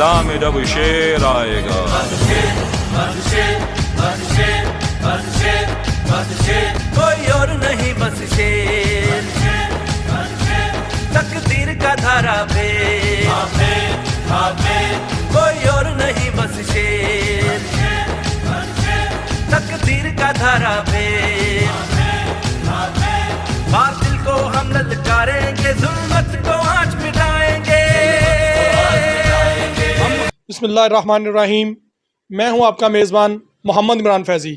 मैदान में जब शेर आएगा। कोई और नहीं बस शेर, तकदीर का धारा पे, कोई और नहीं बस शेर, तकदीर का धारा पे। बातिल को हम ललकारेंगे, जुल्मत को आज मिटाएंगे। बिस्मिल्लाहिर्रहमानिर्रहीम। मैं हूं आपका मेज़बान मोहम्मद इमरान फैज़ी।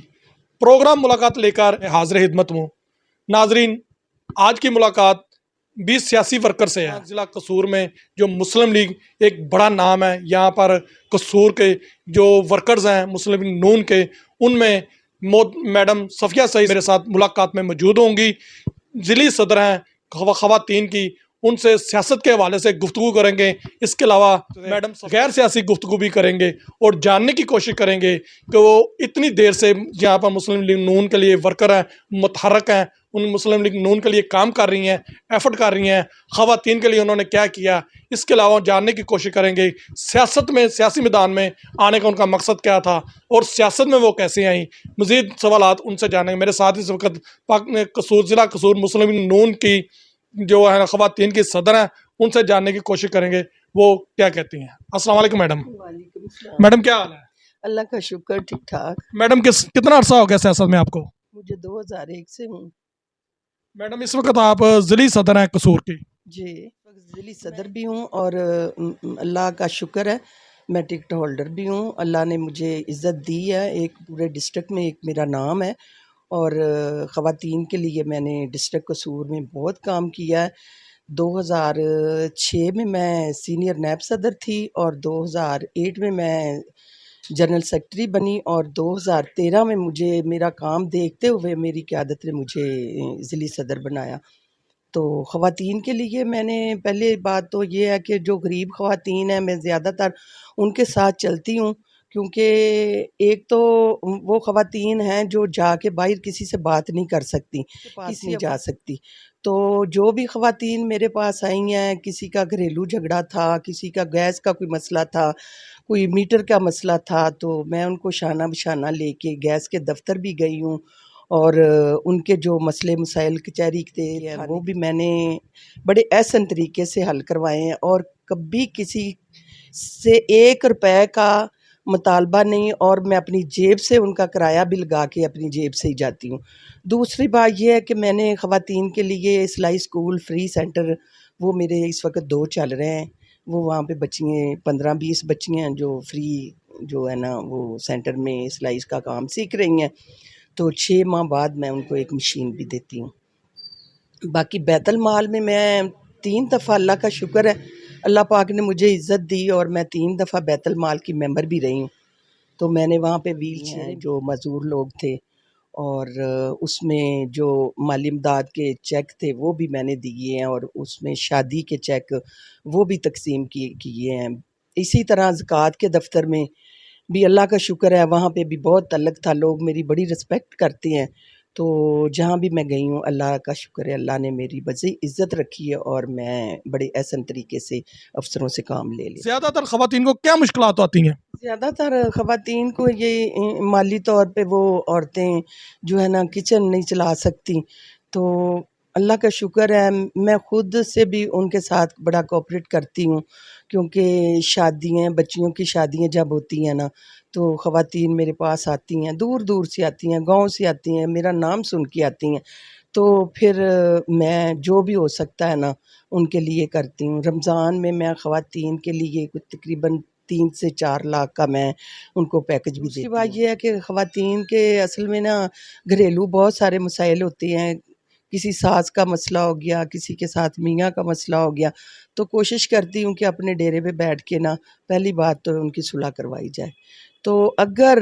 प्रोग्राम मुलाकात लेकर हाज़िर खिदमत हूँ। नाजरीन, आज की मुलाकात 20 सियासी वर्कर से है। ज़िला कसूर में जो मुस्लिम लीग एक बड़ा नाम है, यहाँ पर कसूर के जो वर्कर्स हैं मुस्लिम लीग नून के, उनमें मैडम सफ़िया सईद मेरे साथ मुलाकात में मौजूद होंगी। ज़िली सदर हैं ख़वातीन की, उनसे सियासत के हवाले से गुफ्तगू करेंगे। इसके अलावा मैडम गैर सियासी गुफ्तगू भी करेंगे और जानने की कोशिश करेंगे कि वो इतनी देर से यहाँ पर मुस्लिम लीग नून के लिए वर्कर हैं, मुतहरक हैं, उन मुस्लिम लीग नून के लिए काम कर रही हैं, एफर्ट कर रही हैं, ख़वातीन के लिए उन्होंने क्या किया। इसके अलावा जानने की कोशिश करेंगे सियासत में, सियासी मैदान में आने का उनका मकसद क्या था और सियासत में वो कैसे आई। मज़ीद सवालात उनसे जानेंगे। मेरे साथ इस वक्त कसूर ज़िला कसूर मुस्लिम लीग नून की जो है ना ख़वातीन की सदर हैं, उनसे जानने की कोशिश करेंगे वो क्या कहती हैं। अस्सलाम वालेकुम मैडम। मैडम क्या हाल है? अल्लाह का शुक्र, ठीक ठाक। मैडम कितना अरसा हो गया सियासत में आपको? मुझे 2001 से हूँ। मैडम इस वक्त आप ज़िली सदर हैं कसूर की। जी, ज़िली सदर भी हूँ और अल्लाह का शुक्र है मैं टिकट होल्डर भी हूँ। अल्लाह ने मुझे इज़्ज़त दी है। एक पूरे डिस्ट्रिक्ट में एक मेरा नाम है और ख़वातीन के लिए मैंने डिस्ट्रिक्ट कसूर में बहुत काम किया है। 2006 में मैं सीनियर नैब सदर थी और 2008 में मैं जनरल सेक्रेटरी बनी और 2013 में मुझे मेरा काम देखते हुए मेरी क़यादत ने मुझे ज़िली सदर बनाया। तो ख़वातीन के लिए मैंने पहले बात तो ये है कि जो गरीब ख़वातीन हैं मैं ज़्यादातर उनके साथ चलती हूँ, क्योंकि एक तो वो ख़वातीन हैं जो जाके बाहर किसी से बात नहीं कर सकती, पास नहीं जा सकती। तो जो भी ख़वातीन मेरे पास आई हैं, किसी का घरेलू झगड़ा था, किसी का गैस का कोई मसला था, कोई मीटर का मसला था, तो मैं उनको शाना बशाना लेके गैस के दफ्तर भी गई हूँ और उनके जो मसले मसाइल कचहरी के वो भी मैंने बड़े एहसन तरीके से हल करवाए हैं और कभी किसी से 1 रुपए का मुतालबा नहीं और मैं अपनी जेब से उनका किराया भी लगा के अपनी जेब से ही जाती हूँ। दूसरी बात ये है कि मैंने ख़वातीन के लिए सिलाई स्कूल फ्री सेंटर, वो मेरे इस वक्त 2 चल रहे हैं। वो वहाँ पे बच्चियाँ 15-20 बच्चियाँ जो फ्री जो है ना वो सेंटर में सिलाई का काम सीख रही हैं, तो 6 माह बाद मैं उनको एक मशीन भी देती हूँ। बाकी बैतुल माल में मैं 3 दफ़ा, अल्लाह का शुक्र है, अल्लाह पाक ने मुझे इज़्ज़त दी और मैं 3 दफ़ा बैतुल माल की मेंबर भी रही हूँ। तो मैंने वहाँ पे व्हीलचेयर जो मज़दूर लोग थे और उसमें जो माली इमदाद के चेक थे वो भी मैंने दिए हैं और उसमें शादी के चेक वो भी तकसीम किए हैं। इसी तरह ज़कात के दफ्तर में भी अल्लाह का शुक्र है, वहाँ पे भी बहुत तल्लक था, लोग मेरी बड़ी रिस्पेक्ट करते हैं। तो जहाँ भी मैं गई हूँ अल्लाह का शुक्र है, अल्लाह ने मेरी बड़ी इज़्ज़त रखी है और मैं बड़े एहसन तरीके से अफसरों से काम ले लिया। ज़्यादातर ख़वातीन को क्या मुश्किलात आती हैं? ज़्यादातर ख़वातीन को ये माली तौर पे वो औरतें जो है ना किचन नहीं चला सकती, तो अल्लाह का शुक्र है मैं ख़ुद से भी उनके साथ बड़ा कोऑपरेट करती हूँ, क्योंकि शादियाँ, बच्चियों की शादियाँ जब होती हैं ना तो ख़वातीन मेरे पास आती हैं, दूर दूर से आती हैं, गाँव से आती हैं, मेरा नाम सुन के आती हैं। तो फिर मैं जो भी हो सकता है ना उनके लिए करती हूँ। रमज़ान में मैं ख़वातीन के लिए कुछ तकरीबन 3 से 4 लाख का मैं उनको पैकेज भी देती हूँ। बात ये है कि ख़वातीन के असल में ना घरेलू बहुत सारे मसाइल होते हैं। किसी सास का मसला हो गया, किसी के साथ मियाँ का मसला हो गया, तो कोशिश करती हूँ कि अपने डेरे पे बैठ के ना पहली बात तो उनकी सुलह करवाई जाए। तो अगर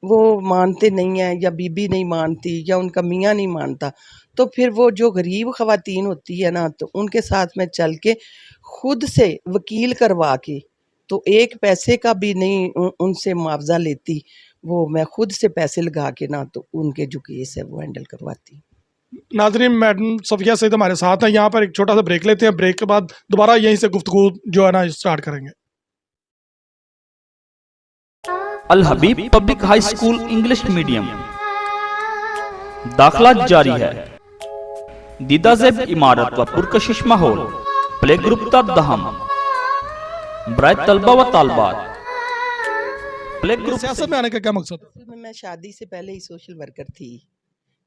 वो मानते नहीं हैं या बीबी नहीं मानती या उनका मियाँ नहीं मानता, तो फिर वो जो गरीब ख़वातीन होती है ना तो उनके साथ मैं चल के ख़ुद से वकील करवा के, तो 1 पैसे का भी नहीं उनसे मुआवजा लेती, वो मैं ख़ुद से पैसे लगा के ना तो उनके जो केस है वो हैंडल करवाती। नाजरीन, मैडम सफ़िया सईद हमारे साथ हैं। यहाँ पर एक छोटा सा ब्रेक लेते हैं, ब्रेक के बाद दोबारा यहीं से गुफ्तगू जो है ना स्टार्ट करेंगे। Al Habib public high school English medium दाखिला जारी है। दीदा ज़ेब इमारत व पुरकशिश माहौल, प्ले ग्रुप दहम ब्राय तलबा व तालबात। प्ले ग्रुप सियासत में आने का क्या मकसद है? असल में मैं शादी से पहले ही सोशल वर्कर थी,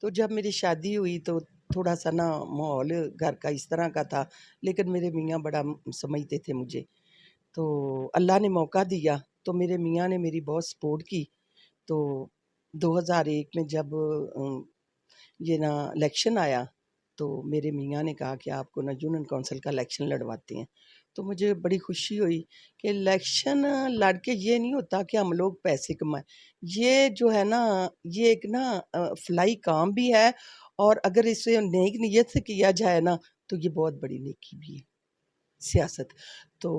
तो जब मेरी शादी हुई तो थोड़ा सा ना माहौल घर का इस तरह का था, लेकिन मेरे मियाँ बड़ा समझते थे मुझे, तो अल्लाह ने मौका दिया, तो मेरे मियाँ ने मेरी बहुत सपोर्ट की। तो 2001 में जब ये ना इलेक्शन आया, तो मेरे मियाँ ने कहा कि आपको ना यूनियन काउंसिल का इलेक्शन लड़वाते हैं। तो मुझे बड़ी खुशी हुई कि इलेक्शन लड़ के ये नहीं होता कि हम लोग पैसे कमाएं, ये जो है ना ये एक ना फलाई काम भी है, और अगर इसे नेक नीयत से किया जाए ना तो ये बहुत बड़ी नेकी भी है सियासत। तो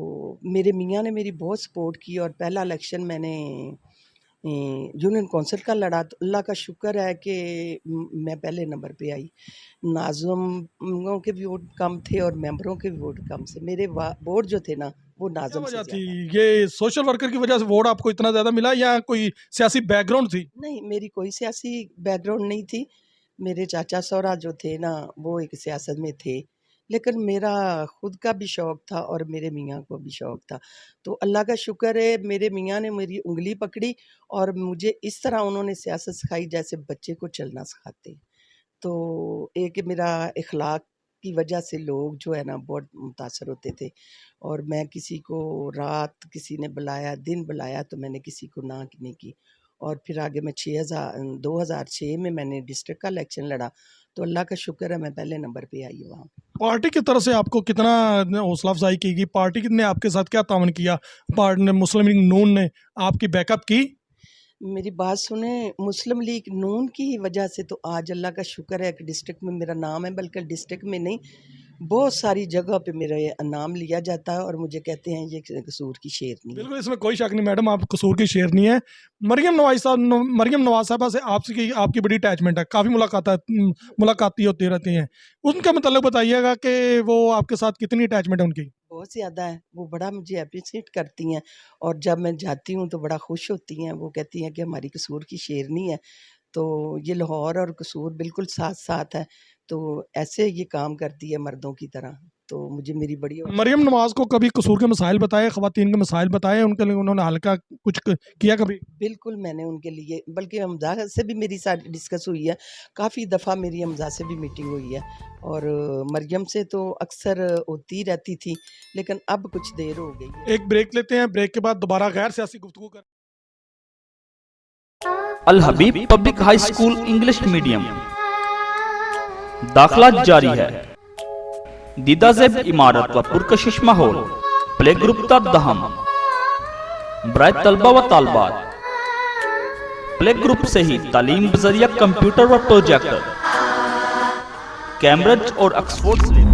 मेरे मियाँ ने मेरी बहुत सपोर्ट की और पहला इलेक्शन मैंने यूनियन काउंसिल का लड़ा, तो अल्लाह का शुक्र है कि मैं पहले नंबर पे आई। नाज़िमों के भी वोट कम थे और मेंबरों के भी वोट कम से, मेरे वोट जो थे ना वो क्या नाज़िम से वजह थी? ज़्यादा। ये सोशल वर्कर की वजह से वोट आपको इतना ज्यादा मिला या कोई सियासी बैकग्राउंड थी? नहीं, मेरी कोई सियासी बैकग्राउंड नहीं थी। मेरे चाचा सौरा जो थे ना वो एक सियासत में थे, लेकिन मेरा खुद का भी शौक़ था और मेरे मियाँ को भी शौक़ था। तो अल्लाह का शुक्र है मेरे मियाँ ने मेरी उँगली पकड़ी और मुझे इस तरह उन्होंने सियासत सिखाई जैसे बच्चे को चलना सिखाते हैं। तो एक मेरा इखलाक की वजह से लोग जो है ना बहुत मुतासर होते थे, और मैं किसी को रात किसी ने बुलाया, दिन बुलाया, तो मैंने किसी को ना नहीं की। और फिर आगे मैं 2006 में मैंने डिस्ट्रिक्ट का इलेक्शन लड़ा, तो अल्लाह का शुक्र है मैं पहले नंबर पे आई वहाँ। पार्टी की तरफ से आपको कितना हौसला अफजाई की गई? पार्टी ने आपके साथ क्या तावन किया? पार्टी ने, मुस्लिम लीग नून ने आपकी बैकअप की? मेरी बात सुने, मुस्लिम लीग नून की ही वजह से तो आज अल्लाह का शुक्र है कि डिस्ट्रिक्ट में मेरा नाम है, बल्कि डिस्ट्रिक्ट में नहीं बहुत सारी जगह पे मेरा ये नाम लिया जाता है और मुझे कहते हैं ये कसूर की शेरनी है। बिल्कुल, इसमें कोई शक नहीं मैडम, आप कसूर की शेरनी है। मरियम नवाज साहबा से आपकी बड़ी अटैचमेंट है, काफ़ी मुलाकाती होती रहती हैं। उनका मतलब बताइएगा कि वो आपके साथ कितनी अटैचमेंट है उनकी? बहुत ज़्यादा है, वो बड़ा मुझे अप्रिशिएट करती हैं और जब मैं जाती हूँ तो बड़ा खुश होती हैं। वो कहती हैं कि हमारी कसूर की शेरनी है। तो ये लाहौर और कसूर बिल्कुल साथ-साथ है, तो ऐसे ये काम करती है मर्दों की तरह। तो मुझे मेरी बड़ी मरियम नवाज को कभी कसूर के मसाइल बताए, ख़वातीन के मसाइल बताए, उनके लिए उन्होंने हल्का कुछ किया कभी? बिल्कुल मैंने उनके लिए, बल्कि हमज़ा से भी मेरी सारी डिस्कस हुई है, काफ़ी दफ़ा मेरी हमज़ा से भी मीटिंग हुई है और मरियम से तो अक्सर होती रहती थी, लेकिन अब कुछ देर हो गई है। एक ब्रेक लेते हैं, ब्रेक के बाद दोबारा गैर सियासी गुफ्तगू कर। Al Habib public high school English medium दाखिला जारी है। दीदा ज़ेब इमारत व पुरकशिश माहौल, प्ले ग्रुप दहम ब्राय तलबा व तालबात। प्ले ग्रुप से ही तालीम बजरिया कंप्यूटर व प्रोजेक्टर, कैम्ब्रिज और ऑक्सफोर्ड से